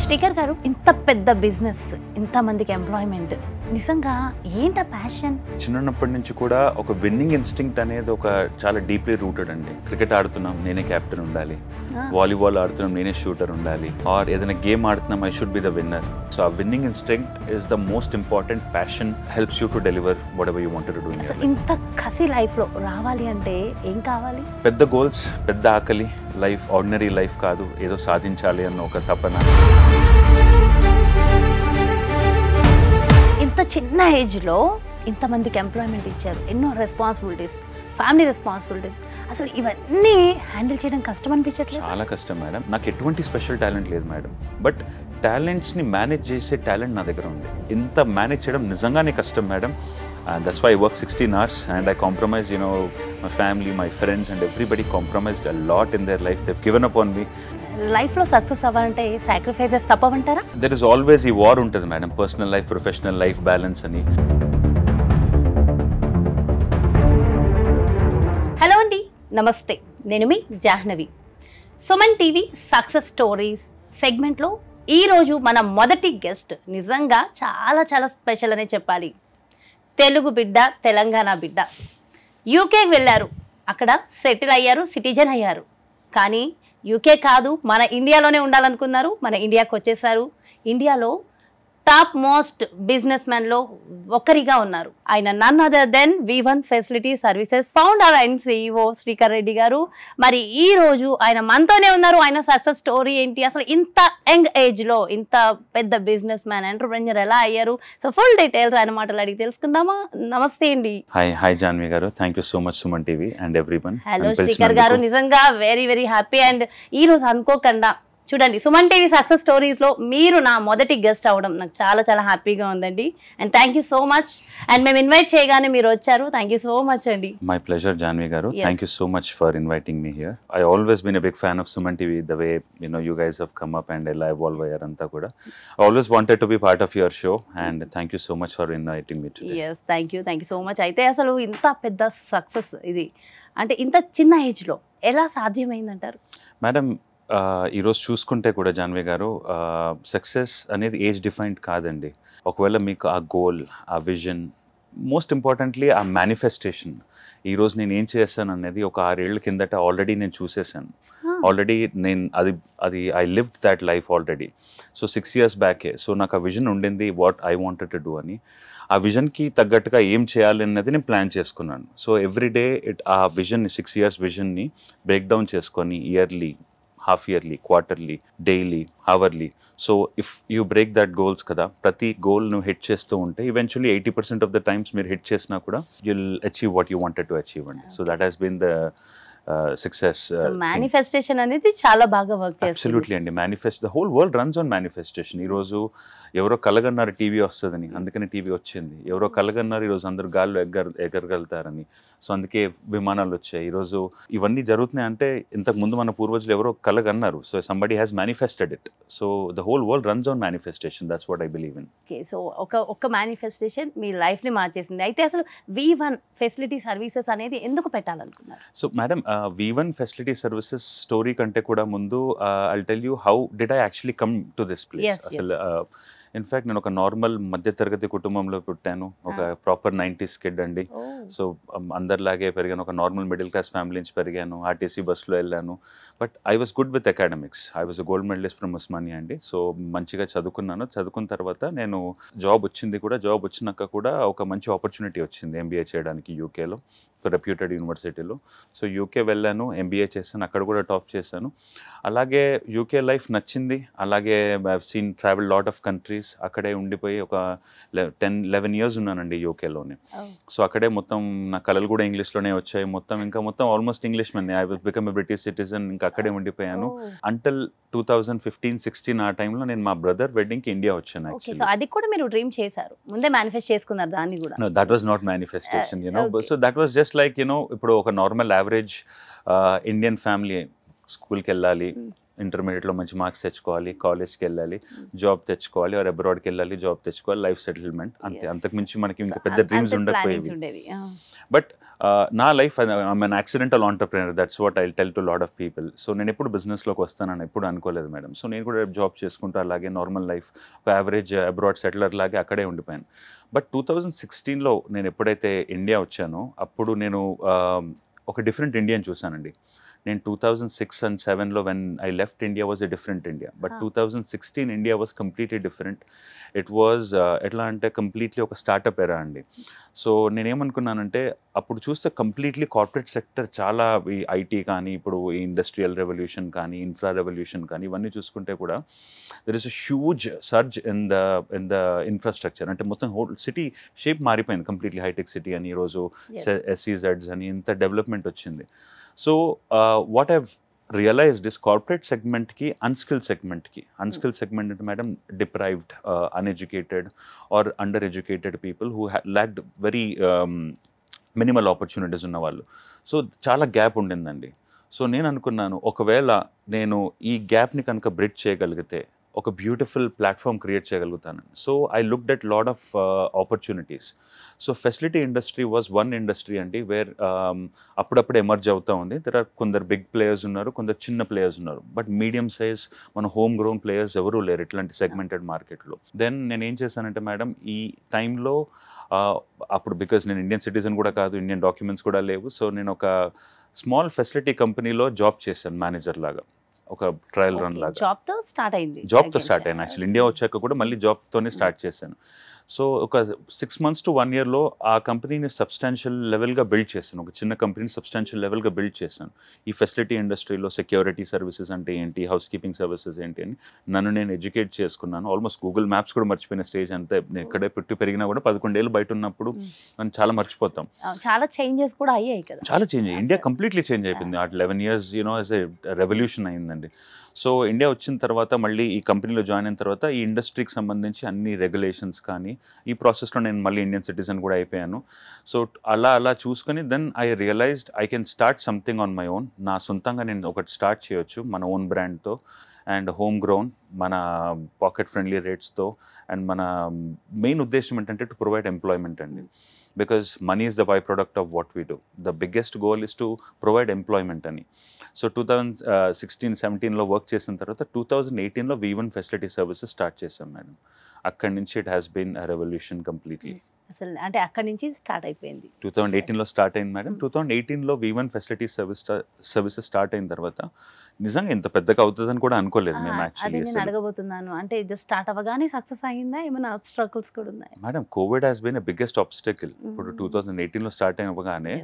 శ్రీకర్ గారు, ఇంత పెద్ద బిజినెస్, ఇంతమందికి ఎంప్లాయ్మెంట్, నిజంగా ఏంట ప్యాషన్? చిన్నప్పటి నుంచి కూడా ఒక విన్నింగ్ ఇన్స్టింక్ట్ అనేది ఒక చాలా డీప్లీ రూటెడ్ అండి. క్రికెట్ ఆడుతున్నాం నేనే కెప్టెన్ ఉండాలి, వాలీబాల్ ఆడుతున్నాం నేనే షూటర్ ఉండాలి, ఆర్ ఏదైనా గేమ్ ఆడుతున్నాం I should be the winner. So ఆ winning instinct is the most important passion, helps you to deliver whatever you wanted to do. ఇంత కసి లైఫ్ లో రావాలి అంటే ఏం కావాలి? పెద్ద గోల్స్, పెద్ద ఆకలి, లైఫ్ ఆర్డినరీ లైఫ్ కాదు, ఏదో సాధించాలి అన్న ఒక తపన. ఇంత చిన్న ఏజ్లో ఇంతమందికి ఎంప్లాయ్మెంట్ ఇచ్చారు, ఎన్నో రెస్పాన్సిబిలిటీస్, ఫ్యామిలీ రెస్పాన్సిబిలిటీస్, అసలు ఇవన్నీ హ్యాండిల్ చేయడం కష్టం అనిపించట్లేదు? చాలా కష్టం మేడం. నాకు ఎటువంటి స్పెషల్ టాలెంట్ లేదు మేడం, బట్ టాలెంట్స్ని మేనేజ్ చేసే టాలెంట్ నా దగ్గర ఉంది. ఇంత మేనేజ్ చేయడం నిజంగానే కష్టం madam. That's why I work 16 hours and I compromise, my family, my friends and everybody compromised a lot in their life. They've given up on me. లైఫ్లో success అవ్వాలంటే సాక్రిఫైజెస్ తప్పవంటారా? There is always ఈ war ఉంటుంది madam, personal life professional life balance అని. Hello అండి, నమస్తే, నేను మీ Jahnavi. Suman TV success stories సెగ్మెంట్లో ఈరోజు మన మొదటి గెస్ట్ నిజంగా చాలా చాలా స్పెషల్ అనే చెప్పాలి. తెలుగు బిడ్డ, తెలంగాణ బిడ్డ. యూకేకి వెళ్ళారు, అక్కడ సెటిల్ అయ్యారు, సిటిజన్ అయ్యారు. కానీ యూకే కాదు, మన ఇండియాలోనే ఉండాలనుకున్నారు, మన ఇండియాకి వచ్చేసారు. ఇండియాలో టాప్ మోస్ట్ బిజినెస్ మ్యాన్లో ఒక్కరిగా ఉన్నారు. ఆయన none other than V1 facility services founder and CEO Srikar Reddy గారు. మరి ఈ రోజు ఆయన మనతోనే ఉన్నారు. ఆయన సక్సెస్ స్టోరీ ఏంటి, అసలు ఇంత యంగ్ ఏజ్లో ఇంత పెద్ద బిజినెస్ మ్యాన్, ఎంటర్‌ప్రెన్యూర్ ఎలా అయ్యారు, సో ఫుల్ డీటెయిల్స్ ఆయన మాటలు అడిగి తెలుసుకుందామా? నమస్తే అండి. హాయ్ జాన్వి గారు, thank you so much Suman TV and everyone. Hello Srikar గారు, నిజంగా వెరీ వెరీ హ్యాపీ. అండ్ ఈ రోజు అనుకోకుండా చూడండి, సుమన్ టీవీ సక్సెస్ స్టోరీస్లో మీరు నా మొదటి గెస్ట్ అవ్వడం నాకు చాలా చాలా హ్యాపీగా ఉందండి. And thank you so much. And మేము ఇన్వైట్ చేయగానే మీరు వచ్చారు, థ్యాంక్ యూ సో మచ్ అండి. మై ప్లెజర్ జాన్వి గారు, thank you so much for inviting me here. I always been a big fan of Suman TV, the way you guys have come up and ఎలా evolve అయ్యారంతా కూడా. I always wanted to be part of your show and thank you so much for inviting me today. Yes, thank you so much. అయితే అసలు ఇంత పెద్ద success ఇది అంటే ఇంత చిన్న ఏజ్లో ఎలా సాధ్యమైందంటారు? మేడం, ఈరోజు చూసుకుంటే కూడా జాన్వి గారు, సక్సెస్ అనేది ఏజ్ డిఫైన్డ్ కాదండి. ఒకవేళ మీకు ఆ గోల్, ఆ విజన్, మోస్ట్ ఇంపార్టెంట్లీ ఆ మేనిఫెస్టేషన్, ఈరోజు నేను ఏం చేశాను అనేది ఒక 6 ఏళ్ల కిందట ఆల్రెడీ నేను చూసేసాను. ఆల్రెడీ నేను అది I lived that life already. So 6 years బ్యాకే. సో నాకు ఆ విజన్ ఉండింది, what I wanted to do అని. ఆ విజన్కి తగ్గట్టుగా ఏం చేయాలి అన్నది నేను ప్లాన్ చేసుకున్నాను. సో ఎవ్రీడే ఆ విజన్, 6 years విజన్ని బ్రేక్ డౌన్ చేసుకొని yearly, half yearly, quarterly, daily, hourly. So if you break that goals కదా, ప్రతి గోల్ నువ్వు హిట్ చేస్తూ ఉంటే ఈవెన్చువల్లీ 80% ఆఫ్ ద టైమ్స్ మీరు హిట్ చేసినా కూడా you'll achieve what you wanted to achieve అండి. So that has been the success. Manifestation అనేది చాలా బాగా వర్క్ చేస్తుంది. అబ్సల్యూట్లీ అండి. The whole world runs on manifestation. ఈరోజు ఎవరో కలగన్నారు టీవీ వస్తుందని, అందుకని టీవీ వచ్చింది. ఎవరో కలగన్నారు ఈరోజు అందరూ గాల్లో ఎగరగలుగుతారని, సో అందుకే విమానాలు వచ్చాయి. ఈరోజు ఇవన్నీ జరుగుతున్నాయి అంటే ఇంతకు ముందు మన పూర్వజులు ఎవరో కలగన్నారు. So somebody has manifested it. So the whole world runs on manifestation. That's what I believe in. Okay, so ఒక మేనిఫెస్టేషన్ మీ లైఫ్ని మార్చేసింది. అయితే అసలు V1 ఫెసిలిటీ సర్వీసెస్ అనేది ఎందుకు పెట్టాలనుకున్నారు? So madam, V1 facility services story కంటే కూడా ముందు I'll tell you how did I actually come to this place. అసలు ఇన్ఫ్యాక్ట్ నేను ఒక నార్మల్ మధ్యతరగతి కుటుంబంలో పుట్టాను. ఒక ప్రాపర్ 90s కిడ్ అండి. సో అందరిలాగే పెరిగాను, ఒక నార్మల్ మిడిల్ క్లాస్ ఫ్యామిలీ నుంచి పెరిగాను. ఆర్టీసీ బస్సులో వెళ్ళాను. But I was good with academics. I was gold medalist from Osmania అండి. సో మంచిగా చదువుకున్నాను. చదువుకున్న తర్వాత నేను జాబ్ వచ్చింది కూడా. జాబ్ వచ్చినాక కూడా ఒక మంచి ఆపర్చునిటీ వచ్చింది MBA చేయడానికి యూకేలో, రెప్యూటెడ్ యూనివర్సిటీలో. సో యూకే వెళ్ళాను, MBA చేశాను, అక్కడ కూడా టాప్ చేశాను. అలాగే యూకే లైఫ్ నచ్చింది. అలాగే I seen travel lot of countries. అక్కడే ఉండిపోయి ఒక 10-11 years ఉన్నానండి యూకేలోనే. సో అక్కడే మొత్తం నా కళలు కూడా ఇంగ్లీష్లోనే వచ్చాయి. మొత్తం almost English men. I was become a British citizen. ఇంకా అక్కడే ఉండిపోయాను అంటిల్ 2015-16 ఆ టైంలో నేను మా బ్రదర్ వెడ్డింగ్కి ఇండియా వచ్చాను. సో అది కూడా మీరు డ్రీమ్ చేశారు, ముందే మేనిఫెస్ట్ చేసుకున్నారు దాన్ని కూడా? No, that was not manifestation, So that was just like, ఇప్పుడు ఒక నార్మల్ యావరేజ్ ఇండియన్ ఫ్యామిలీ స్కూల్కి వెళ్ళాలి, ఇంటర్మీడియట్లో మంచి మార్క్స్ తెచ్చుకోవాలి, కాలేజ్కి వెళ్ళాలి, జాబ్ తెచ్చుకోవాలి, ఆర్ అబ్రాడ్కి వెళ్ళాలి, జాబ్ తెచ్చుకోవాలి, లైఫ్ సెటిల్మెంట్, అంతే. అంతకుమించి మనకి ఇంకా పెద్ద డ్రీమ్స్ ఉండకపోయేవి. బట్ నా life I'm an accidental entrepreneur, that's what I tell to lot of people. So నేను ఎప్పుడు బిజినెస్లోకి వస్తానని ఎప్పుడు అనుకోలేదు మేడం. సో నేను కూడా జాబ్ చేసుకుంటూ అలాగే నార్మల్ లైఫ్ ఒక యావరేజ్ అబ్రాడ్ సెటిలర్ లాగే అక్కడే ఉండిపోయాను. బట్ 2016లో నేను ఎప్పుడైతే ఇండియా వచ్చానో అప్పుడు నేను ఒక డిఫరెంట్ ఇండియాని చూశానండి. నేను 2006 and 2007లో when I left India was a different India. But 2016 India was completely different. It was ఎట్లా అంటే కంప్లీట్లీ ఒక స్టార్టప్ ఎరా అండి. సో నేనేమనుకున్నానంటే అప్పుడు చూస్తే కంప్లీట్లీ కార్పొరేట్ సెక్టర్ చాలా ఈ ఐటీ కానీ ఇప్పుడు ఈ ఇండస్ట్రియల్ రెవల్యూషన్ కానీ ఇన్ఫ్రా రెవల్యూషన్ కానీ ఇవన్నీ చూసుకుంటే కూడా there is a huge surge in the infrastructure. అంటే మొత్తం హోల్ సిటీ షేప్ మారిపోయింది కంప్లీట్లీ. హైటెక్ సిటీ అని ఈరోజు SEZs అని ఇంత డెవలప్మెంట్ వచ్చింది. So what I've realised is corporate సెగ్మెంట్కి అన్స్కిల్ సెగ్మెంట్కి, అన్స్కిల్ సెగ్మెంట్ అంటే madam deprived, uneducated or under educated people who lacked very minimal opportunities ఉన్న వాళ్ళు. సో చాలా గ్యాప్ ఉండిందండి. సో నేను అనుకున్నాను ఒకవేళ నేను ఈ గ్యాప్ని కనుక బ్రిడ్జ్ చేయగలిగితే ఒక బ్యూటిఫుల్ ప్లాట్ఫామ్ క్రియేట్ చేయగలుగుతాను. So I looked at lot of opportunities. So facility industry was one industry అండి వేర్ అప్పుడప్పుడు ఎమర్జ్ అవుతూ ఉంది. దెర్ ఆర్ కొందరు బిగ్ ప్లేయర్స్ ఉన్నారు, కొందరు చిన్న ప్లేయర్స్ ఉన్నారు. బట్ మీడియం సైజ్ మన హోమ్ గ్రోన్ ప్లేయర్స్ ఎవరూ లేరు ఇట్లాంటి సెగ్మెంటెడ్ మార్కెట్లో. దెన్ నేను ఏం చేశానంటే మేడం ఈ టైంలో అప్పుడు బికాజ్ నేను ఇండియన్ సిటిజన్ కూడా కాదు, ఇండియన్ డాక్యుమెంట్స్ కూడా లేవు. సో నేను ఒక స్మాల్ ఫెసిలిటీ కంపెనీలో జాబ్ చేశాను మేనేజర్ లాగా, ఒక ట్రయల్ రన్ లాగా. జాబ్తో స్టార్ట్ అయింది యాక్చువల్లీ ఇండియా వచ్చాక కూడా మళ్ళీ జాబ్తోనే స్టార్ట్ చేశాను. సో ఒక 6 months to 1 yearలో ఆ కంపెనీని సబ్స్టాన్షియల్ లెవెల్గా బిల్డ్ చేశాను. ఒక చిన్న కంపెనీని సబ్స్టాన్షియల్ లెవెల్గా బిల్డ్ చేశాను. ఈ ఫెసిలిటీ ఇండస్ట్రీలో సెక్యూరిటీ సర్వీసెస్ అంటే ఏంటి, హౌస్ కీపింగ్ సర్వీసెస్ ఏంటి అని నన్ను నేను ఎడ్యుకేట్ చేసుకున్నాను. ఆల్మోస్ట్ గూగుల్ మ్యాప్స్ కూడా మర్చిపోయిన స్టేజ్ అంతే. నేను ఇక్కడే పుట్టి పెరిగినా కూడా 11 ఏళ్ళు బయట ఉన్నప్పుడు మనం చాలా మర్చిపోతాం. చాలా చేంజెస్ కూడా అయ్యాయి కదా. చాలా చేంజ్ అయ్యి ఇండియా కంప్లీట్లీ చేంజ్ అయిపోయింది. ఆ 11 years యాజ్ ఎ రెవల్యూషన్ అయిందండి. సో ఇండియా వచ్చిన తర్వాత మళ్ళీ ఈ కంపెనీలో జాయిన్ అయిన తర్వాత ఈ ఇండస్ట్రీకి సంబంధించి అన్ని రెగ్యులేషన్స్ కానీ ఈ ప్రాసెస్లో నేను మళ్ళీ ఇండియన్ సిటిజన్ కూడా అయిపోయాను. సో అలా చూసుకొని then I realised I can start something on my own. నా సొంతంగా నేను ఒకటి స్టార్ట్ చేయొచ్చు మన ఓన్ బ్రాండ్తో అండ్ హోమ్ గ్రోన్, మన పాకెట్ ఫ్రెండ్లీ రేట్స్తో. అండ్ మన మెయిన్ ఉద్దేశం ఏంటంటే టు ప్రొవైడ్ ఎంప్లాయ్మెంట్ అండి. because money is the byproduct of what we do. The biggest goal is to provide employment ani. So 2016-17లో వర్క్ చేసిన తర్వాత 2018లో V1 ఫెసిలిటీ సర్వీసెస్ స్టార్ట్ చేసాం మేడం. అక్కడి నుంచి it has been a revolution completely. అసలు అంటే అక్కడి నుంచి స్టార్ట్ అయిపోయింది. 2018లో స్టార్ట్ అయింది మేడం. 2018లో V1 ఫెసిలిటీ సర్వీసెస్ స్టార్ట్ అయిన తర్వాత నిజంగా ఇంత పెద్దగా అవుతుందని కూడా అనుకోలేదు మేము. యాక్చువల్లీ నేను అడగబోతున్నాను, అంటే జస్ట్ స్టార్ట్ అవ్వగానే సక్సెస్ అయిందా, ఏమైనా ఆబ్స్ట్రకిల్స్ కూడా ఉన్నాయి? Madam covid has been a biggest obstacle. ఇప్పుడు 2018లో స్టార్ట్ అయినగానే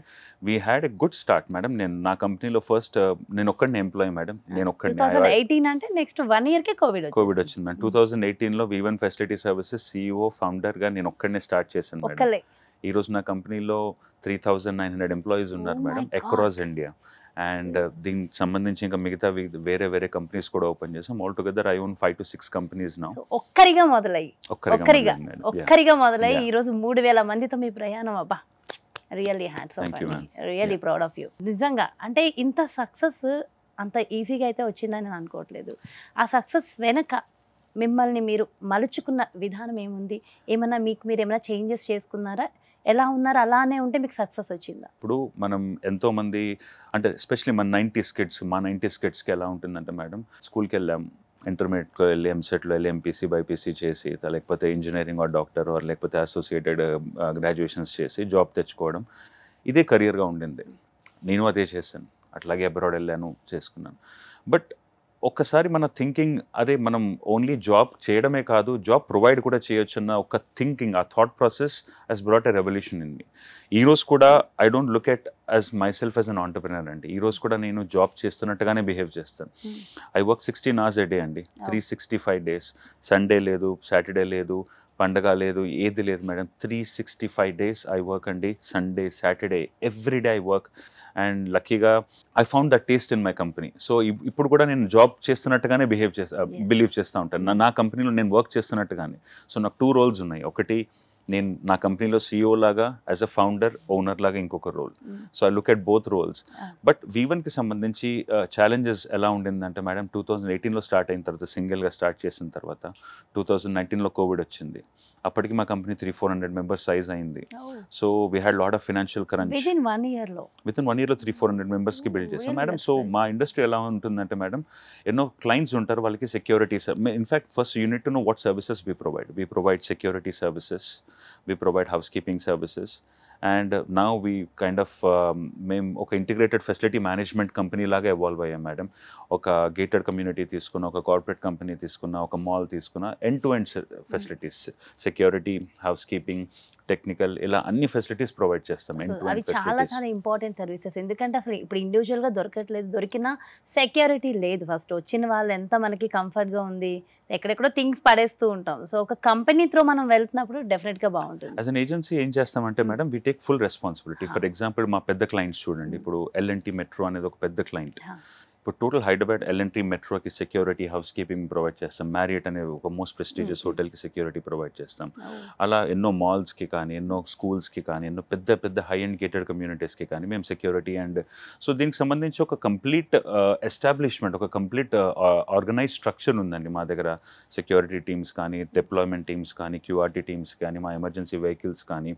we had a good start madam. నేను నా కంపెనీలో ఫస్ట్ నేను ఒక్కడిని ఎంప్లాయీ మేడం. నేను ఒక్కడిని. 2018 అంటే నెక్స్ట్ 1 yearకే కోవిడ్ వచ్చింది మేడం. 2018లో V1 ఫెసిలిటీ సర్వీసెస్ CEO ఫౌండర్గా నేను ఒక్కడినే స్టార్ట్ చేశాను మేడం. ఈ రోజు నా కంపెనీలో 3,900 ఎంప్లాయీస్ ఉన్నారు మేడం అక్రాస్ ఇండియా. అండ్ దీనికి సంబంధించి ఇంకా మిగతా వేరే కంపెనీస్ కూడా ఓపెన్ చేసాం. All together I own 5 to 6 companies now. ఒక్కరిగా మొదలై ఈ రోజు 3,000 మందితో మీ ప్రయాణం. అబ్బా, రియల్లీ హ్యాట్స్ ఆఫ్ అండి, రియల్లీ ప్రౌడ్ ఆఫ్ యూ. నిజంగా అంటే ఇంత సక్సెస్ అంత ఈజీగా అయితే వచ్చిందని నేను అనుకోవట్లేదు. ఆ సక్సెస్ వెనక మిమ్మల్ని మీరు మలుచుకున్న విధానం ఏముంది? ఏమన్నా మీరు ఏమైనా చేంజెస్ చేసుకున్నారా? ఎలా ఉన్నారు అలానే ఉంటే మీకు సక్సెస్ వచ్చిందా? ఇప్పుడు మనం ఎంతోమంది అంటే ఎస్పెషలీ మన 90s కిడ్స్కి ఎలా ఉంటుందంటే మేడం, స్కూల్కి వెళ్ళాం, ఇంటర్మీడియట్లో వెళ్ళి ఎంసెట్లో వెళ్ళి ఎంపీసీ బైపీసీ చేసి, లేకపోతే ఇంజనీరింగ్ ఆర్ డాక్టర్ ఆర్ లేకపోతే అసోసియేటెడ్ గ్రాడ్యుయేషన్స్ చేసి జాబ్ తెచ్చుకోవడం, ఇదే కెరియర్గా ఉండింది. నేను అదే చేశాను. అట్లాగే అబ్రాడ్ వెళ్ళాను, చేసుకున్నాను. బట్ ఒక్కసారి మన థింకింగ్ అదే మనం ఓన్లీ జాబ్ చేయడమే కాదు, జాబ్ ప్రొవైడ్ కూడా చేయొచ్చు అన్న ఒక థింకింగ్, ఆ thought process has brought a revolution in me. ఈరోజు కూడా I don't look at as myself as an entrepreneur అండి. ఈరోజు కూడా నేను జాబ్ చేస్తున్నట్టుగానే బిహేవ్ చేస్తాను. I work 16 hours a day అండి, 365 days. సండే లేదు, సాటర్డే లేదు, పండగ లేదు, ఏది లేదు మేడం. 365 days ఐ వర్క్ అండి. Sunday, Saturday, every day I work. And లక్కీగా I found the taste in my company. So ఇప్పుడు కూడా నేను జాబ్ చేస్తున్నట్టుగానే బిలీవ్ చేస్తూ ఉంటాను. నా కంపెనీలో నేను వర్క్ చేస్తున్నట్టుగానే. సో నాకు 2 roles ఉన్నాయి. ఒకటి నేను నా కంపెనీలో CEO లాగా, యాజ్ అ ఫౌండర్, ఓనర్ లాగా ఇంకొక role. So I look at both roles. But V1కి సంబంధించి ఛాలెంజెస్ ఎలా ఉండిందంటే మేడం, 2018లో స్టార్ట్ అయిన తర్వాత, సింగిల్గా స్టార్ట్ చేసిన తర్వాత 2019లో కోవిడ్ వచ్చింది. అప్పటికి మా కంపెనీ 300-400 మెంబర్స్ సైజ్ అయింది. So we had lot of financial crunch. With in 1 yearలో 300-400 మెంబర్స్కి బిల్డ్ చేస్తాం really madam. that's so nice. మా ఇండస్ట్రీ ఎలా ఉంటుందంటే మేడం, ఎన్నో క్లయింట్స్ ఉంటారు, వాళ్ళకి securities. In fact first unit to know what services we provide security services, we provide house keeping services. And now we kind of మేము ఒక integrated facility management company లాగా evolve అయ్యాం మేడం. ఒక గేటెడ్ కమ్యూనిటీ తీసుకున్న, ఒక corporate company తీసుకున్న, ఒక mall తీసుకున్న, end to end facilities, security, house keeping, technical, ఇలా అన్ని ఫెసిలిటీస్ ప్రొవైడ్ చేస్తాం. ఎండ్ టు అవి ఎండ్ చాలా ఫెసిలిటీస్. చాలా ఇంపార్టెంట్ సర్వీసెస్. ఎందుకంటే అసలు ఇప్పుడు ఇండివిజువల్గా దొరకట్లేదు, దొరికినా సెక్యూరిటీ లేదు. ఫస్ట్ వచ్చిన వాళ్ళు ఎంత మనకి కంఫర్ట్గా ఉంది, ఎక్కడెక్కడో థింగ్స్ పడేస్తూ ఉంటాం. సో ఒక కంపెనీ త్రూ మనం వెళ్తున్నప్పుడు డెఫినెట్గా బాగుంటుంది. యాజ్ అన్ ఏజెన్సీ ఏం చేస్తామంటే madam, we take full responsibility. For example మా పెద్ద క్లయింట్స్ చూడండి, ఇప్పుడు L&T మెట్రో అనేది ఒక పెద్ద క్లయింట్. ఇప్పుడు టోటల్ హైదరాబాద్ L&T మెట్రోకి సెక్యూరిటీ, హౌస్ కీపింగ్ ప్రొవైడ్ చేస్తాం. మ్యారియట్ అనే ఒక మోస్ట్ ప్రెస్టీజియస్ హోటల్కి సెక్యూరిటీ ప్రొవైడ్ చేస్తాం. అలా ఎన్నో మాల్స్కి కానీ, ఎన్నో స్కూల్స్కి కానీ, ఎన్నో పెద్ద పెద్ద హై అండ్ గేటెడ్ కమ్యూనిటీస్కి కానీ మేము సెక్యూరిటీ అండ్ సో దీనికి సంబంధించి ఒక కంప్లీట్ ఎస్టాబ్లిష్మెంట్, ఒక కంప్లీట్ ఆర్గనైజ్ స్ట్రక్చర్ ఉందండి మా దగ్గర. సెక్యూరిటీ టీమ్స్ కానీ, డిప్లాయ్మెంట్ టీమ్స్ కానీ, QRT టీమ్స్ కానీ, మా ఎమర్జెన్సీ వెహికల్స్ కానీ,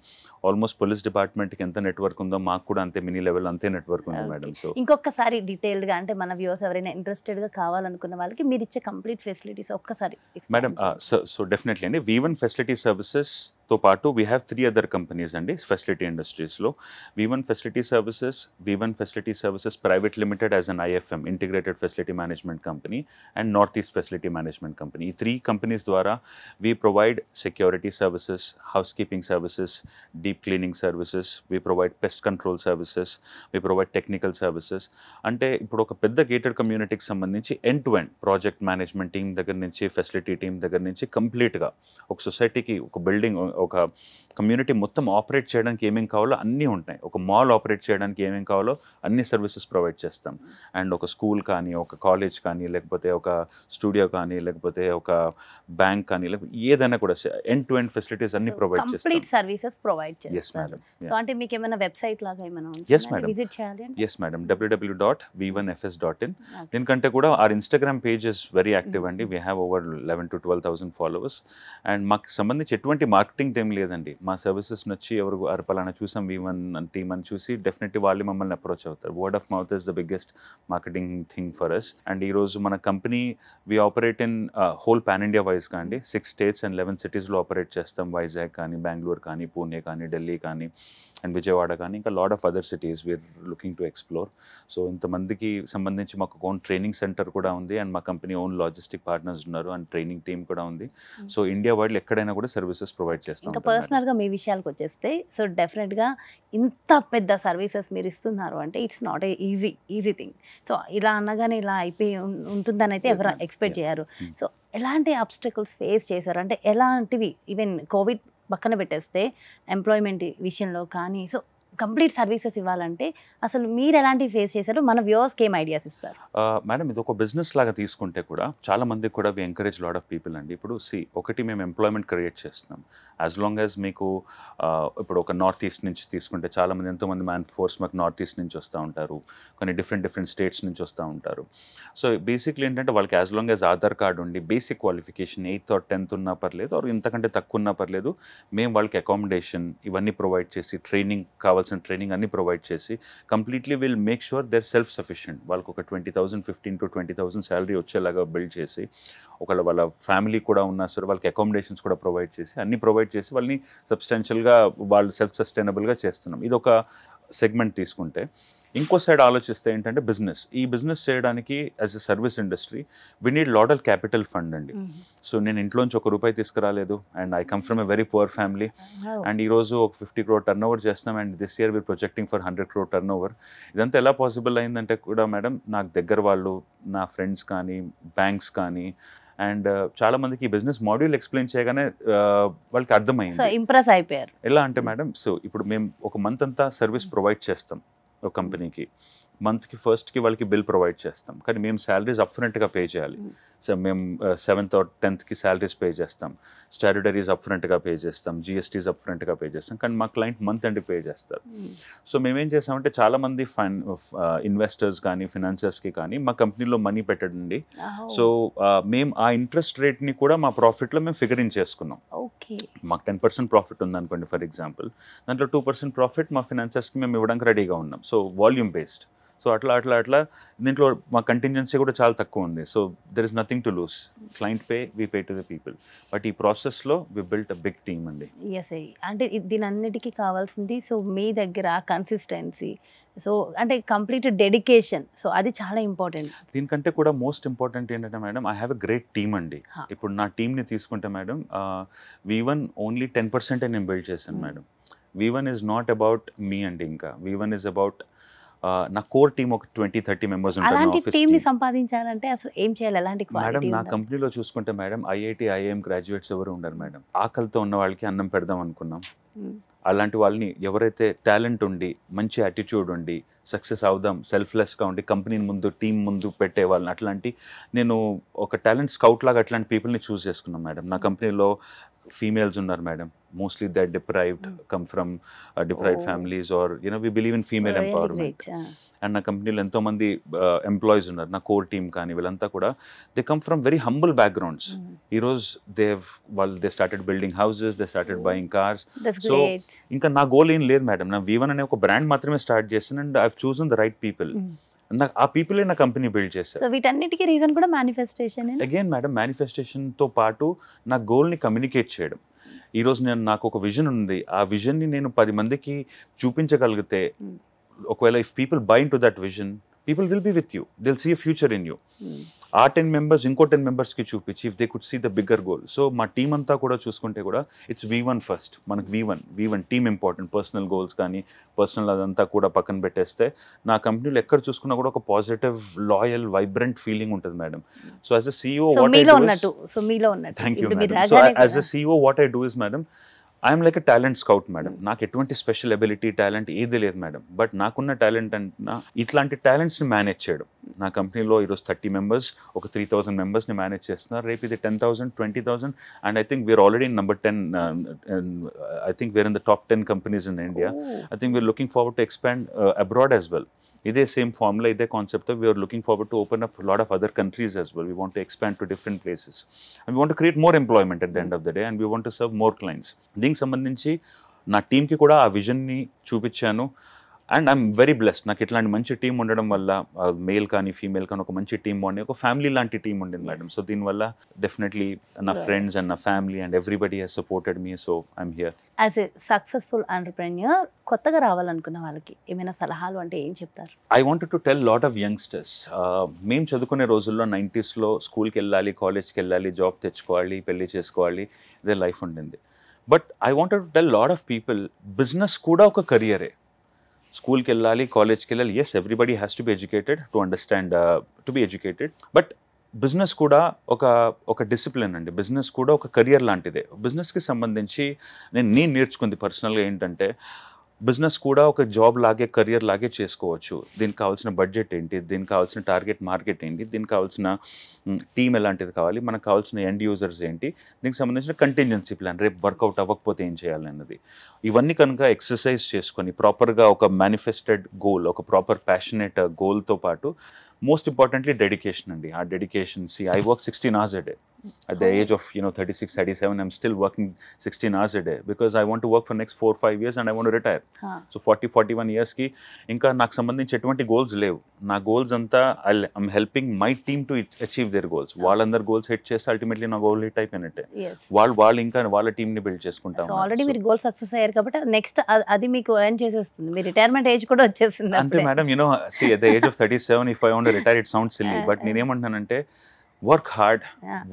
ఆల్మోస్ట్ పోలీస్ డిపార్ట్మెంట్కి ఎంత నెట్వర్క్ ఉందో మాకు కూడా అంతే మినీ లెవెల్ అంతే నెట్వర్క్ ఉంది మేడం. సో ఇంకొకసారి డీటెయిల్డ్గా, అంటే మన వ్యూవర్స్ ఎవరైనా ఇంట్రెస్టెడ్గా కావాలనుకున్న వాళ్ళకి మీరు ఇచ్చే కంప్లీట్ ఫెసిలిటీస్ ఒక్కసారి మేడం, సో డెఫినెట్లీ అండి, V1 ఫెసిలిటీ సర్వీసెస్తో పాటు వీ హ్యావ్ 3 అదర్ కంపెనీస్ అండి ఫెసిలిటీ ఇండస్ట్రీస్లో. V1 facility services, V1 facility services private limited as an IFM, integrated facility management company, and north east facility management company. ఈ 3 companies ద్వారా we provide security services, house keeping services, deep cleaning services, we provide pest control services, we provide technical services. అంటే ఇప్పుడు ఒక పెద్ద gated కమ్యూనిటీకి సంబంధించి end to end project management team దగ్గర నుంచి, ఫెసిలిటీ టీం దగ్గర నుంచి కంప్లీట్గా ఒక సొసైటీకి, ఒక బిల్డింగ్, ఒక కమ్యూనిటీ మొత్తం ఆపరేట్ చేయడానికి ఏమేమి కావాలో అన్నీ ఉంటాయి. ఒక మాల్ ఆపరేట్ చేయడానికి ఏమేమి కావాలో అన్ని సర్వీసెస్ ప్రొవైడ్ చేస్తాం. అండ్ ఒక స్కూల్ కానీ, ఒక కాలేజ్ కానీ, లేకపోతే ఒక స్టూడియో కానీ, లేకపోతే ఒక బ్యాంక్ కానీ, లేకపోతే ఏదైనా కూడా ఎండ్ టు ఎండ్ ఫెసిలిటీస్ అన్ని ప్రొవైడ్ చేస్తాం. కంప్లీట్ సర్వీసెస్ ప్రొవైడ్ Yes, చేస్తారు. madam. సో అంటే మీకు ఏమైనా వెబ్సైట్ లాగా ఏమైనా Yes, madam. విజిట్ చేయాలి అంటే? Yes madam, www.v1fs.in. దీనికంటే కూడా our Instagram page is very active అండి. We have over 11,000 to 12,000 followers. And మాకు సంబంధించి ఎటువంటి మార్కెటింగ్ టైం లేదండి. మా సర్వీసెస్ నచ్చి ఎవరు పలానా చూసాం V1 టీమ్ అని చూసి డెఫినెట్లీ వాళ్ళు మమ్మల్ని అప్రోచ్ అవుతారు. Word of mouth is the biggest marketing thing for us. And ఈరోజు మన company we operate in whole pan India వైజ్గా అండి. 6 states and 11 cities ఆపరేట్ చేస్తాం. వైజాగ్ కానీ, బెంగళూరు కానీ, పూణే కానీ, ఢిల్లీ కానీ, అండ్ విజయవాడ కానీ, ఇంకా lot of other cities we're looking to explore. So ఇంతమందికి సంబంధించి మాకు ఓన్ ట్రైనింగ్ సెంటర్ కూడా ఉంది, అండ్ మా కంపెనీ ఓన్ లాజిస్టిక్ పార్ట్నర్స్ ఉన్నారు, అండ్ ట్రైనింగ్ టీమ్ కూడా ఉంది. సో ఇండియా వైడ్ ఎక్కడైనా కూడా సర్వీసెస్ ప్రొవైడ్ చేస్తాం. ఇంకా పర్సనల్గా మీ విషయాలకు వచ్చేస్తే, సో డెఫినెట్గా ఇంత పెద్ద సర్వీసెస్ మీరు ఇస్తున్నారు అంటే it's not a easy thing. So ఇలా అనగానే ఇలా అయిపోయి ఉంటుందని అయితే ఎవరు ఎక్స్పెక్ట్ చేయరు. సో ఎలాంటి ఆబ్స్టకల్స్ ఫేస్ చేశారు అంటే, ఎలాంటివి, ఈవెన్ కోవిడ్ పక్కన పెట్టేస్తే ఎంప్లాయ్మెంట్ విషయంలో కానీ, సో కంప్లీట్ సర్వీసెస్ ఇవ్వాలంటే అసలు మీరు ఎలాంటివి ఫేస్ చేశారు? మన వ్యూవర్స్కి ఏం ఐడియాస్ ఇస్తారు? మేడం, ఇది ఒక బిజినెస్ లాగా తీసుకుంటే కూడా చాలా మందికి కూడా we encourage lot of people అండి. ఇప్పుడు ఒకటి మేము ఎంప్లాయ్మెంట్ క్రియేట్ చేస్తున్నాం. యాజ్ లాంగ్ యాజ్ మీకు ఇప్పుడు ఒక నార్త్ ఈస్ట్ నుంచి తీసుకుంటే చాలామంది, ఎంతోమంది మ్యాన్ ఫోర్స్ మాకు నార్త్ ఈస్ట్ నుంచి వస్తూ ఉంటారు, కొన్ని డిఫరెంట్ స్టేట్స్ నుంచి వస్తూ ఉంటారు. సో బేసిక్లీ ఏంటంటే వాళ్ళకి as long as Aadhaar card ఉండి, basic qualification 8th or 10th ఉన్నా పర్లేదు, ఆర్ ఇంతకంటే తక్కువ ఉన్నా పర్లేదు, మేము వాళ్ళకి అకామిడేషన్ ఇవన్నీ ప్రొవైడ్ చేసి, ట్రైనింగ్ కావాల్సిన ట్రైనింగ్ అన్ని ప్రొవైడ్ చేసి, completely will make sure there self sufficient. వాళ్ళకి ఒక 15,000, 15 to 20,000 శాలరీ వచ్చేలాగా బిల్డ్ చేసి, ఒకవేళ వాళ్ళ ఫ్యామిలీ కూడా ఉన్నా సరే వాళ్ళకి అకామిడేషన్స్ కూడా ప్రొవైడ్ చేసి, అన్ని ప్రొవైడ్ చేసి వాళ్ళని సబ్స్టాన్షియల్గా వాళ్ళు సెల్ఫ్ సస్టైనబుల్గా చేస్తున్నాం. ఇది ఒక సెగ్మెంట్ తీసుకుంటే, ఇంకో సైడ్ ఆలోచిస్తే ఏంటంటే బిజినెస్. ఈ బిజినెస్ చేయడానికి as a service industry we need lot of capital fund అండి. సో నేను ఇంట్లోంచి ₹1 తీసుకురాలేదు, and I come from a very poor family. And ఈరోజు ఒక 50 crore టర్న్ ఓవర్ చేస్తాం, and this year we're projecting for 100 crore turnover. ఇదంతా ఎలా possible అయిందంటే కూడా మేడం, నాకు దగ్గర వాళ్ళు, నా ఫ్రెండ్స్ కానీ, బ్యాంక్స్ కానీ, అండ్ చాలా మందికి ఈ బిజినెస్ మాడ్యూల్ ఎక్స్ప్లెయిన్ చేయగానే వాళ్ళకి అర్థమైంది. సో ఇంప్రెస్ అయిపోయారు. ఎలా అంటే మేడం, సో ఇప్పుడు మేము ఒక మంత్ అంతా సర్వీస్ ప్రొవైడ్ చేస్తాం ఒక కంపెనీకి. మంత్కి ఫస్ట్కి వాళ్ళకి బిల్ ప్రొవైడ్ చేస్తాం, కానీ మేము శాలరీస్ అప్ఫ్రంట్గా పే చేయాలి. సో మేము 7th or 10th salaries pay చేస్తాం, స్టాట్యుటరీస్ అప్ఫ్రంట్గా పే చేస్తాం, జిఎస్టీస్ అప్ఫ్రంట్గా పే చేస్తాం, కానీ మా క్లయింట్ మంత్ ఎండ్ పే చేస్తారు. సో మేమేం చేస్తామంటే చాలామంది ఇన్వెస్టర్స్ కానీ ఫినాన్సర్స్కి కానీ మా కంపెనీలో మనీ పెట్టండి. సో మేము ఆ ఇంట్రెస్ట్ రేట్ని కూడా మా ప్రాఫిట్లో మేము ఫిగరింగ్ చేసుకున్నాం. మాకు 10% ప్రాఫిట్ ఉందనుకోండి ఫర్ ఎగ్జాంపుల్, దాంట్లో 2% ప్రాఫిట్ మా ఫినాన్సర్స్కి మేము ఇవ్వడానికి రెడీగా ఉన్నాం. So volume based. సో అట్లా దీంట్లో మా కంటింజెన్సీ కూడా చాలా తక్కువ ఉంది. So there is nothing to lose. Client pay, we pay to the people. But ఈ ప్రాసెస్లో we built a big team అండి. ఎస్, అంటే దీని అన్నిటికీ కావాల్సింది సో మీ దగ్గర కన్సిస్టెన్సీ, సో అంటే కంప్లీట్ డెడికేషన్, సో అది చాలా ఇంపార్టెంట్. దీనికంటే కూడా మోస్ట్ ఇంపార్టెంట్ ఏంటంటే madam, I have a great team అండి. ఇప్పుడు నా టీమ్ని తీసుకుంటే మేడం, V1 ఓన్లీ 10% నేను బిల్డ్ చేశాను madam. V1 is not about me అండి. ఇంకా V1 ఈజ్ అబౌట్ నా కోర్ టీమ్ ఒక 20-30 మెంబర్స్ ఉంటారు. అలాంటి టీమ్ని సంపాదించాలంటే అసలు ఏం చేయాలి? ఎలాంటి మేడం నా కంపెనీలో చూసుకుంటే మేడం IIT IIM గ్రాడ్యుయేట్స్ ఎవరు ఉండరు మేడం. ఆకలితో ఉన్న వాళ్ళకి అన్నం పెడదాం అనుకున్నాం. అలాంటి వాళ్ళని ఎవరైతే టాలెంట్ ఉండి మంచి యాటిట్యూడ్ ఉండి సక్సెస్ అవుదాం సెల్ఫ్లెస్గా ఉండి కంపెనీ ముందు టీం ముందు పెట్టే వాళ్ళని, అట్లాంటి నేను ఒక టాలెంట్ స్కౌట్ లాగా అట్లాంటి పీపుల్ని చూస్ చేసుకున్నాం మేడం. నా కంపెనీలో ఫీమేల్స్ ఉన్నారు madam. Mostly they deprived, come from deprived families, or we believe in female empowerment. And నా కంపెనీలో ఎంతోమంది ఎంప్లాయీస్ ఉన్నారు, నా కోర్ టీమ్ కానీ వీళ్ళంతా కూడా they come from very humble backgrounds. ఈరోజు they started building houses, they started buying cars. So ఇంకా నా గోల్ ఏం లేదు మేడం. నా V1 అనే ఒక బ్రాండ్ మాత్రమే స్టార్ట్ చేశాను. And I have chosen the right people. ఆ పీపులే నా కంపెనీ బిల్డ్ చేశారు. సో వీటన్నిటికీ రీజన్ కూడా మేనిఫెస్టేషన్. అగైన్ మేడం, మేనిఫెస్టేషన్తో పాటు నా గోల్ని కమ్యూనికేట్ చేయడం. ఈరోజు నాకు ఒక విజన్ ఉంది, ఆ విజన్ని నేను 10 మందికి చూపించగలిగితే, ఒకవేళ if people buy in to that vision, people will be with you, they will see a future in you. ఆ 10 మెంబర్స్ ఇంకో 10 మెంబర్స్కి చూపించి if they could see the bigger goal. So మా టీం అంతా కూడా చూసుకుంటే కూడా ఇట్స్ V1 ఫస్ట్. మనకు V1 team important. Personal goals కానీ పర్సనల్ అదంతా కూడా పక్కన పెట్టేస్తే నా కంపెనీలో ఎక్కడ చూసుకున్నా కూడా ఒక పాజిటివ్, లాయల్, వైబ్రెంట్ ఫీలింగ్ ఉంటుంది madam. So as a CEO thank you madam. So as a CEO what I do is madam, I'm like a talent scout madam. నాకు ఎటువంటి స్పెషల్ ఎబిలిటీ, టాలెంట్ ఏది లేదు మేడం. బట్ నాకున్న talent అంటే ఇట్లాంటి టాలెంట్స్ని manage చేయడం. నా కంపెనీలో ఈరోజు 30 మెంబర్స్, ఒక 3000 మెంబర్స్ని మేనేజ్ చేస్తున్నారు. రేపు ఇది 10,000, 20,000, and I think we're already in number 10. I think we're in the top 10 companies in India. I think we're looking forward to expand abroad as well. ఇదే సేమ్ ఫార్ములా, ఇదే concept, we're looking forward to open up lot of other countries as well. We want to expand to different places and we want to create more employment at the end of the day, and we want to serve more clients. దీనికి సంబంధించి నా టీంకి కూడా ఆ విజన్ని చూపించాను. And I'm very blessed. నాకు ఇట్లాంటి మంచి టీం ఉండడం వల్ల, మేల్ కానీ ఫీమేల్ కానీ ఒక మంచి టీం ఉండి, ఒక ఫ్యామిలీ లాంటి టీం ఉండింది మేడం. సో దీనివల్ల డెఫినెట్లీ నా ఫ్రెండ్స్ అండ్ నా family and everybody has supported me. So I'm here. As a successful entrepreneur కొత్తగా రావాలనుకున్న వాళ్ళకి ఏమైనా సలహాలు అంటే ఏం చెప్తారు? I wanted to tell lot of youngsters. మేము చదువుకునే రోజుల్లో 90sలో స్కూల్కి వెళ్ళాలి, కాలేజ్కి వెళ్ళాలి, జాబ్ తెచ్చుకోవాలి, పెళ్లి చేసుకోవాలి, ఇదే లైఫ్ ఉండింది. But I wanted to tell lot of people, business కూడా ఒక కెరియరే. స్కూల్కి వెళ్ళాలి, కాలేజ్కి వెళ్ళాలి. Yes, everybody has to be educated to understand, to be educated. But business కూడా ఒక డిసిప్లిన్ అండి. బిజినెస్ కూడా ఒక కెరియర్ లాంటిదే. బిజినెస్కి సంబంధించి నేను నేర్చుకుంది పర్సనల్గా ఏంటంటే, బిజినెస్ కూడా ఒక జాబ్ లాగే, కెరియర్ లాగే చేసుకోవచ్చు. దీనికి కావాల్సిన బడ్జెట్ ఏంటి, దీనికి కావాల్సిన టార్గెట్ మార్కెట్ ఏంటి, దీనికి కావాల్సిన టీమ్ ఎలాంటిది కావాలి, మనకు కావాల్సిన ఎండ్ యూజర్స్ ఏంటి, దీనికి సంబంధించిన కంటింజెన్సీ ప్లాన్, రేపు వర్కౌట్ అవ్వకపోతే ఏం చేయాలి అన్నది. ఇవన్నీ కనుక ఎక్సర్సైజ్ చేసుకొని ప్రాపర్గా ఒక మేనిఫెస్టెడ్ గోల్, ఒక ప్రాపర్ ప్యాషనేట్ గోల్తో పాటు మోస్ట్ ఇంపార్టెంట్లీ డెడికేషన్ అండి. ఆ dedication, I work 16 hours a day. At the age of 36, 37, I'm still working 16 hours a day because I want to work for next 4-5 years and I want to retire. So 40-41 years ki inka నాకు సంబంధించి ఎటువంటి goals లేవు. నా goals అంతా I'm helping my team to achieve there goals. వాళ్ళందరూ goals hit చేస్తే ultimately నా goal hit అయిపోయినట్టే. వాళ్ళు ఇంకా వాళ్ళ టీమ్ని బిల్డ్ చేసుకుంటాం. ఆల్రెడీ మీరు గోల్ సక్సెస్ అయ్యారు కాబట్టి నెక్స్ట్ అది మీకు ఎర్న్ చేసేస్తుంది. మీ రిటైర్మెంట్ ఏజ్ కూడా వచ్చేసింది. అంటే madam see at the age of 37 if I want to retire it sounds silly, but నేనేమంటానంటే work hard,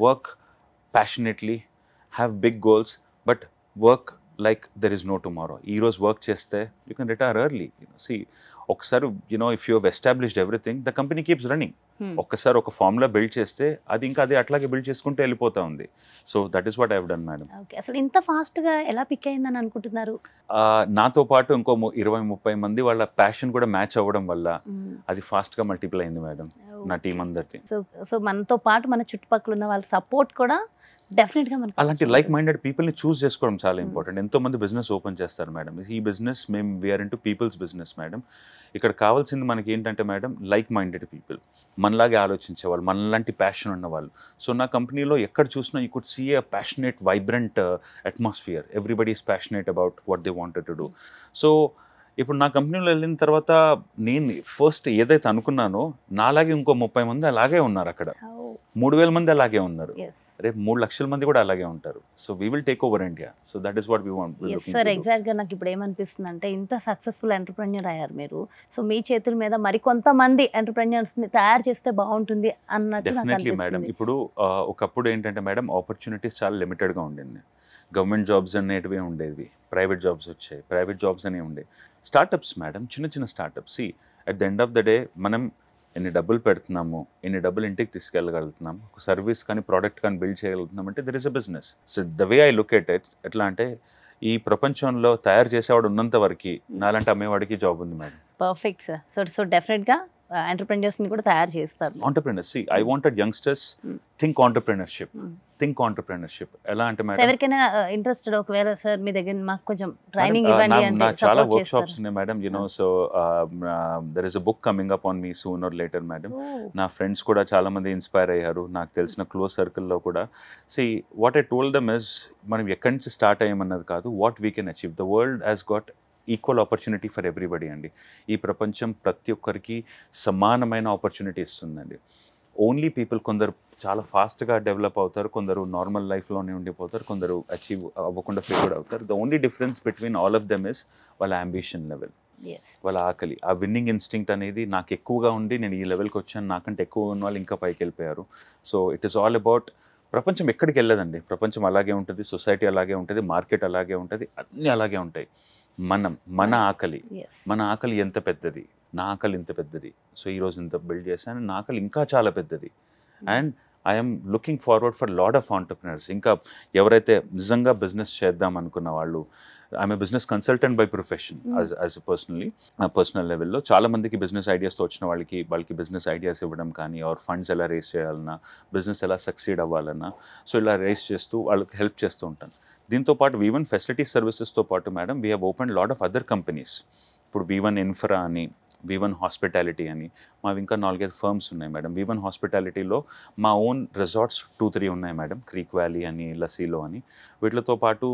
work passionately, have big goals, but work like there is no tomorrow. ఈ రోజు work చేస్తే you can retire early. See, ఒకసారి if you have established everything the company keeps running. ఒక్కసారి ఒక formula build చేస్తే అది ఇంకా అది అట్లాగే బిల్డ్ చేసుకుంటూ వెళ్ళిపోతా ఉంది. So that is what I have done madam. Okay, అసలు ఇంత ఫాస్ట్గా ఎలా పిక్ అయిందని అనుకుంటున్నారు? నాతో పాటు ఇంకో 20-30 మంది వాళ్ళ ప్యాషన్ కూడా మ్యాచ్ అవ్వడం వల్ల అది ఫాస్ట్గా మల్టిపుల్ అయింది మేడం నా టీం అందరికి. సో మనతో పాటు మన చుట్టుపక్కల ఉన్న వాళ్ళ సపోర్ట్ కూడా డెఫినెట్గా మనకి అలాంటి లైక్ మైండెడ్ పీపుల్ని చూస్ చేసుకోవడం చాలా ఇంపార్టెంట్. ఎంతో మంది బిజినెస్ ఓపెన్ చేస్తారు మేడం. ఈ బిజినెస్ మేము we're into people's business madam. ఇక్కడ కావాల్సింది మనకి ఏంటంటే మేడం లైక్ మైండెడ్ పీపుల్, మనలాగే ఆలోచించే వాళ్ళు, మనలాంటి ప్యాషన్ ఉన్న వాళ్ళు. సో నా కంపెనీలో ఎక్కడ చూసినా you could see a passionate vibrant atmosphere. Everybody is passionate about what they wanted to do. So ఇప్పుడు నా కంపెనీలో వెళ్ళిన తర్వాత నేను ఫస్ట్ ఏదైతే అనుకున్నానో నాలాగే ఇంకో 30 మంది అలాగే ఉన్నారు అక్కడ. 3000 మంది అలాగే ఉన్నారు. రేపు 3 లక్షల మంది కూడా అలాగే ఉంటారు. So we will take over India. So that is what we want. Sir, ఎగ్జాక్ట్గా నాకు ఇప్పుడు ఏమనిపిస్తుంది అంటే ఇంత సక్సెస్ఫుల్ ఎంటర్ప్రెన్యూర్ అయ్యారు మీరు. సో మీ చేతుల మీద మరి కొంతమంది ఎంటర్ప్రెన్యూర్స్ని తయారు చేస్తే బాగుంటుంది అన్నట్టు. Definitely madam. ఇప్పుడు ఒకప్పుడు ఏంటంటే మేడం ఆపర్చునిటీస్ చాలా లిమిటెడ్గా ఉండింది. గవర్నమెంట్ జాబ్స్ అనేటివి ఉండేవి, ప్రైవేట్ జాబ్స్ వచ్చాయి, ప్రైవేట్ జాబ్స్ అనేవి ఉండేవి. స్టార్టప్స్ మేడం, చిన్న చిన్న startups. At the end of the day మనం ఎన్ని డబ్బులు పెడుతున్నాము, ఎన్ని డబ్బులు ఇంటికి తీసుకెళ్ళగలుగుతున్నాం, ఒక సర్వీస్ కానీ ప్రోడక్ట్ కానీ బిల్డ్ చేయగలుగుతున్నాం అంటే there is a business. So the way I look at it ఎట్లా అంటే ఈ ప్రపంచంలో తయారు చేసేవాడు ఉన్నంత వరకు నాలంటే అమ్మేవాడికి జాబ్ ఉంది మేడం. Perfect sir. సో డెఫినెట్గా ఎంటర్ప్రెన్యూర్స్ని కూడా తయారు చేస్తారు. Entrepreneurs, I wanted youngsters think entrepreneurship. ఎలా అంటే మేడం ఎవరికైనా ఇంట్రెస్టెడ్ ఒకవేళ సార్ మీ దగ్గర మాకు కొంచెం ట్రైనింగ్ ఇవ్వండి అంటే చాలా వర్క్ షాప్స్ ఉన్నాయి madam. So there is a book coming up on me soon or later madam. నా ఫ్రెండ్స్ కూడా చాలా మంది ఇన్స్పైర్ అయ్యారు, నాకు తెలిసిన క్లోజ్ సర్కిల్లో కూడా. See what I told them is మనం ఎక్కడి నుంచి స్టార్ట్ అయ్యామన్నది కాదు, what we can achieve. The world has got equal opportunity for everybody అండి. ఈ ప్రపంచం ప్రతి ఒక్కరికి సమానమైన ఆపర్చునిటీ ఇస్తుందండి. ఓన్లీ పీపుల్ కొందరు చాలా ఫాస్ట్గా డెవలప్ అవుతారు, కొందరు నార్మల్ లైఫ్లోనే ఉండిపోతారు, కొందరు అచీవ్ అవ్వకుండా ఫెయిల్యూర్ అవుతారు. The only difference between all of them is వాళ్ళ అంబిషన్ లెవెల్, వాళ్ళ ఆకలి. ఆ విన్నింగ్ ఇన్స్టింక్ట్ అనేది నాకు ఎక్కువగా ఉండి నేను ఈ లెవెల్కి వచ్చాను, నాకంటే ఎక్కువ ఉన్న వాళ్ళు ఇంకా పైకి వెళ్ళిపోయారు. So it is all about ప్రపంచం ఎక్కడికి వెళ్ళదండి, ప్రపంచం అలాగే ఉంటుంది, సొసైటీ అలాగే ఉంటుంది, మార్కెట్ అలాగే ఉంటుంది, అన్నీ అలాగే ఉంటాయి. మన ఆకలి ఎంత పెద్దది, నా ఆకలి ఇంత పెద్దది. సో ఈరోజు ఇంత బిల్డ్ చేశాను, నా ఆకలి ఇంకా చాలా పెద్దది. And I'm looking forward for lot of entrepreneurs. ఇంకా ఎవరైతే నిజంగా బిజినెస్ చేద్దాం అనుకున్న వాళ్ళు, I'm a business consultant by profession. As personal లెవెల్లో చాలా మందికి బిజినెస్ ఐడియాస్తో వచ్చిన వాళ్ళకి బిజినెస్ ఐడియాస్ ఇవ్వడం కానీ, ఆర్ ఫండ్స్ ఎలా రేస్ చేయాలన్నా, బిజినెస్ ఎలా సక్సీడ్ అవ్వాలన్నా, సో ఇలా రేస్ చేస్తూ వాళ్ళకి హెల్ప్ చేస్తూ ఉంటాను. దీంతో పాటు V1 ఫెసిలిటీ సర్వీసెస్తో పాటు madam we have open lot of other companies. ఇప్పుడు V1 ఇన్ఫ్రా అని, V1 హాస్పిటాలిటీ అని, మావి ఇంకా 4-5 ఫర్మ్స్ ఉన్నాయి మేడం. V1 హాస్పిటాలిటీలో మా ఓన్ రిసార్ట్స్ 2-3 ఉన్నాయి మేడం. క్రీక్ వ్యాలీ అని, లసీలో అని. వీటితో పాటు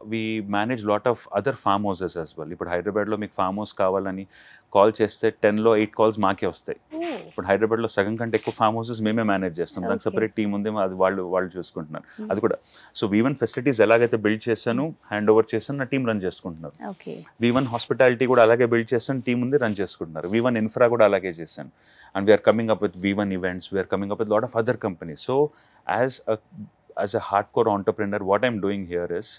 we manage lot of other form houses as well. ఇప్పుడు హైదరాబాద్లో మీకు ఫామ్ హౌస్ కావాలని కాల్ చేస్తే 10లో 8 కాల్స్ మాకే వస్తాయి. ఇప్పుడు హైదరాబాద్లో సగం కంటే ఎక్కువ ఫామ్ హౌసెస్ మేమే మేనేజ్ చేస్తాం. దానికి సపరేట్ టీం ఉంది, అది వాళ్ళు చూసుకుంటున్నారు. అది కూడా సో V1 ఫెసిలిటీస్ ఎలాగైతే బిల్డ్ చేశాను, హ్యాండ్ ఓవర్ చేశాను, నా టీం రన్ చేసుకుంటున్నారు. V1 హాస్పిటాలిటీ కూడా అలాగే బిల్డ్ చేశాను, టీం ఉంది, రన్ చేసుకుంటున్నారు. V1 ఇన్ఫ్రా కూడా అలాగే చేశాను. And we're coming up with V1 events, we're coming up with lot of other companies. So as a hard core entrepreneur what I'm doing here is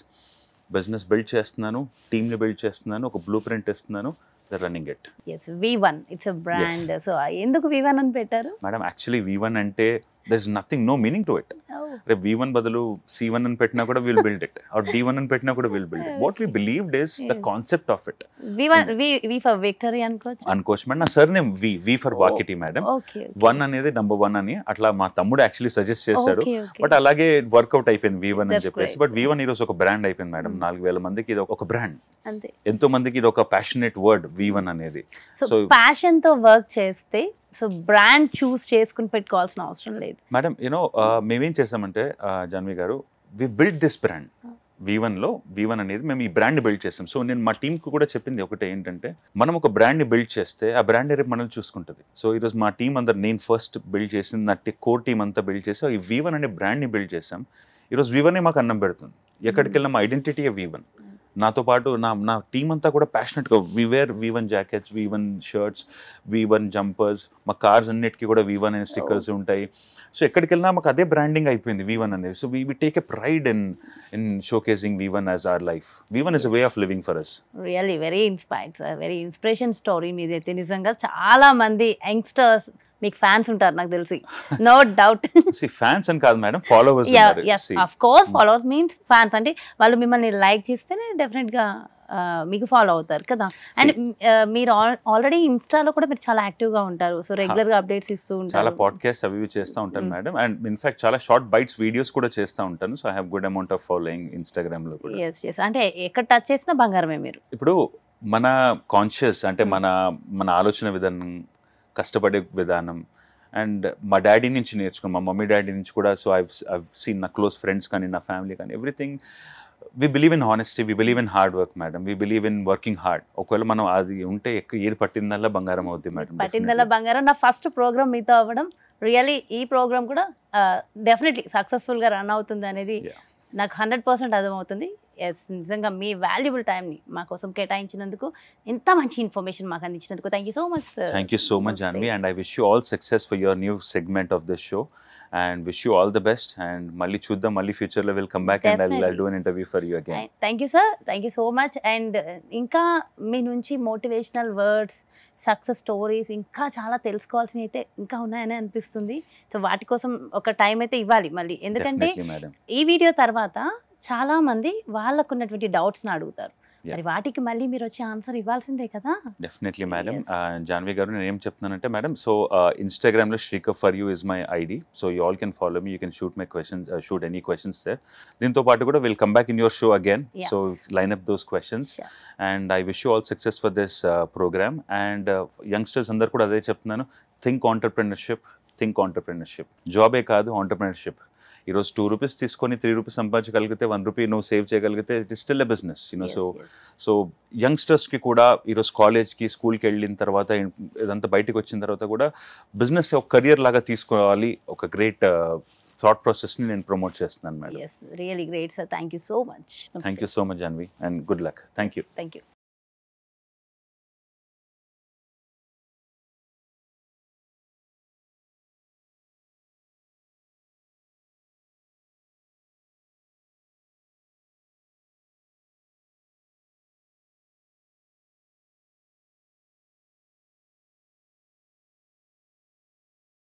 business build చేస్తున్నాను, టీమ్ని build చేస్తున్నాను, ఒక blue print ఇస్తున్నాను, they're running it. Yes, V1, it's a brand. Yes. So ఎందుకు V1 అని పెట్టారు? Madam, actually V1 అంటే there's nothing, no meaning to it. రేపు V1 బదులు C1 అని పెట్టినా కూడా we'll build it, or D1 అని పెట్టినా కూడా we'll build it. What we believed is the concept of it. V for victory అనుకోవచ్చు మేడం. నా surname V for Vakiti madam. 1 అనేది number 1 అని అట్లా మా తమ్ముడు యాక్చువల్లీ సజెస్ట్ చేశాడు. బట్ అలాగే వర్కౌట్ అయిపోయింది V1 అని చెప్పేసి. బట్ V1 ఈరోజు ఒక బ్రాండ్ అయిపోయింది మేడం. 4000 మందికి ఇది ఒక బ్రాండ్. ఎంతో మందికి ఇది ఒక ప్యాషనేట్ వర్డ్ V1 అనేది. సో ప్యాషన్ తో వర్క్ చేస్తే సో బ్రాండ్ చూస్ చేసుకుని పెట్టుకోవాల్సిన అవసరం లేదు మేడం. మేమేం చేసామంటే జాన్వి గారు, we build this brand. V1 అనేది మేము ఈ బ్రాండ్ బిల్డ్ చేసాం. సో నేను మా టీంకి కూడా చెప్పింది ఒకటే ఏంటంటే, మనం ఒక బ్రాండ్ని బిల్డ్ చేస్తే ఆ బ్రాండ్ రేపు మనల్ని చూసుకుంటుంది. సో ఈరోజు మా టీం అందరు, నేను ఫస్ట్ బిల్డ్ చేసింది, నా కోర్ టీం అంతా బిల్డ్ చేసి ఈ V1 అనే బ్రాండ్ని బిల్డ్ చేసాం. ఈరోజు V1 మాకు అన్నం పెడుతుంది. ఎక్కడికి వెళ్ళినా మా ఐడెంటిటీ V1. నాతో పాటు నా టీం అంతా కూడా ప్యాషనెట్గా V1 jackets, V1 shirts, V1 jumpers, మా కార్స్ అన్నిటికీ కూడా V1 అనే స్టిక్కర్స్ ఉంటాయి. సో ఎక్కడికి వెళ్ళినా మాకు అదే బ్రాండింగ్ అయిపోయింది V1 అనేది. So we take a pride in showcasing V1 as our life. V1 is a way of living for us. Really very inspired sir, very inspiration story మీదైతే. నిజంగా చాలా మంది యంగ్స్టర్స్ మీకు ఫ్యాన్స్ ఉంటారు నాకు తెలిసి, నో డౌట్. ఫ్యాన్స్ అని కాదు madam, followers. Of course followers means fans, అంటే వాళ్ళు మిమ్మల్ని లైక్ చేస్తేనే డెఫినెట్ గా మీకు ఫాలో అవుతారు కదా. అండ్ మీరు ఆల్రెడీ ఇన్స్టాలో కూడా మీరు చాలా యాక్టివ్ గా ఉంటారు. సో రెగ్యులర్ గా అప్డేట్స్ ఇస్తూ ఉంటారు. చాలా పాడ్కాస్ట్ అవి చేస్తూ ఉంటాను మేడం. అండ్ ఇన్ఫాక్ట్ చాలా షార్ట్ బైట్స్ వీడియోస్ కూడా చేస్తూ ఉంటాను. So I have good amount of following Instagram లో కూడా. ఎస్ అంటే ఎక్కడ టచ్ చేసినా బంగారమే మీరు. ఇప్పుడు మన కాన్షియస్ అంటే మన ఆలోచన విధానం, కష్టపడే విధానం, అండ్ మా డాడీ నుంచి నేర్చుకున్నాను, మా మమ్మీ డాడీ నుంచి కూడా. సో ఐవ్ సీన్ నా క్లోజ్ ఫ్రెండ్స్ కానీ, నా ఫ్యామిలీ కానీ, everything. We believe in honesty, we believe in hard work madam, we believe in working hard. ఒకవేళ మనం అది ఉంటే ఏది పట్టిందల్లా బంగారం అవుద్ది మేడం. పట్టిందల్లా బంగారం. నా ఫస్ట్ ప్రోగ్రామ్ మీతో అవ్వడం, రియల్లీ ఈ ప్రోగ్రామ్ కూడా డెఫినెట్లీ సక్సెస్ఫుల్గా రన్ అవుతుంది అనేది నాకు 100% అర్థమవుతుంది. ఎస్, నిజంగా మీ వాల్యుబుల్ టైంని మా కోసం కేటాయించినందుకు, ఎంత మంచి ఇన్ఫర్మేషన్ మాకు అందించినందుకు thank you so much sir. Thank you so much Janhvi, and I wish you all success for your new segment of this show, and wish you all the best. And మళ్ళీ చూద్దాం, మళ్ళీ ఫ్యూచర్లో will come back and I do an interview for you again. Thank you sir, thank you so much. And ఇంకా మీ నుంచి motivational words, success stories ఇంకా చాలా తెలుసుకోవాల్సినవి అయితే ఇంకా ఉన్నాయని అనిపిస్తుంది. సో వాటి కోసం ఒక టైం అయితే ఇవ్వాలి మళ్ళీ, ఎందుకంటే ఈ వీడియో తర్వాత చాలా మంది వాళ్ళకు ఉన్నటువంటి డౌట్స్ని అడుగుతారు. మరి వాటికి మళ్ళీ మీరు వచ్చి ఆన్సర్ ఇవ్వాల్సిందే కదా. Definitely madam. జాన్వి గారు, నేను ఏం చెప్తున్నానంటే మేడం, సో ఇన్స్టాగ్రామ్లో Srikar for you is my ID. So you all can follow me, you can shoot my questions, shoot any questions there. దీంతో పాటు కూడా will come back in your show again. So line up those questions. And I wish you all success for this program. And youngsters అందరు కూడా అదే చెప్తున్నాను, think entrepreneurship. జాబే కాదు, entrepreneurship. ఈరోజు 2 రూపీస్ తీసుకొని 3 రూపీస్ సంపాదించగలిగితే, 1 రూపీ నువ్వు సేవ్ చేయగలిగితే, it is still a business, you know. So యంగ్స్టర్స్కి కూడా ఈరోజు కాలేజ్కి, స్కూల్కి వెళ్ళిన తర్వాత, ఇదంతా బయటకు వచ్చిన తర్వాత కూడా బిజినెస్ ఒక కెరియర్ లాగా తీసుకోవాలి. ఒక గ్రేట్ థాట్ ప్రాసెస్ని నేను ప్రమోట్ చేస్తున్నాను madam. Really great sir, thank you so much. Thank you so much Janhvi, and good luck. Thank you.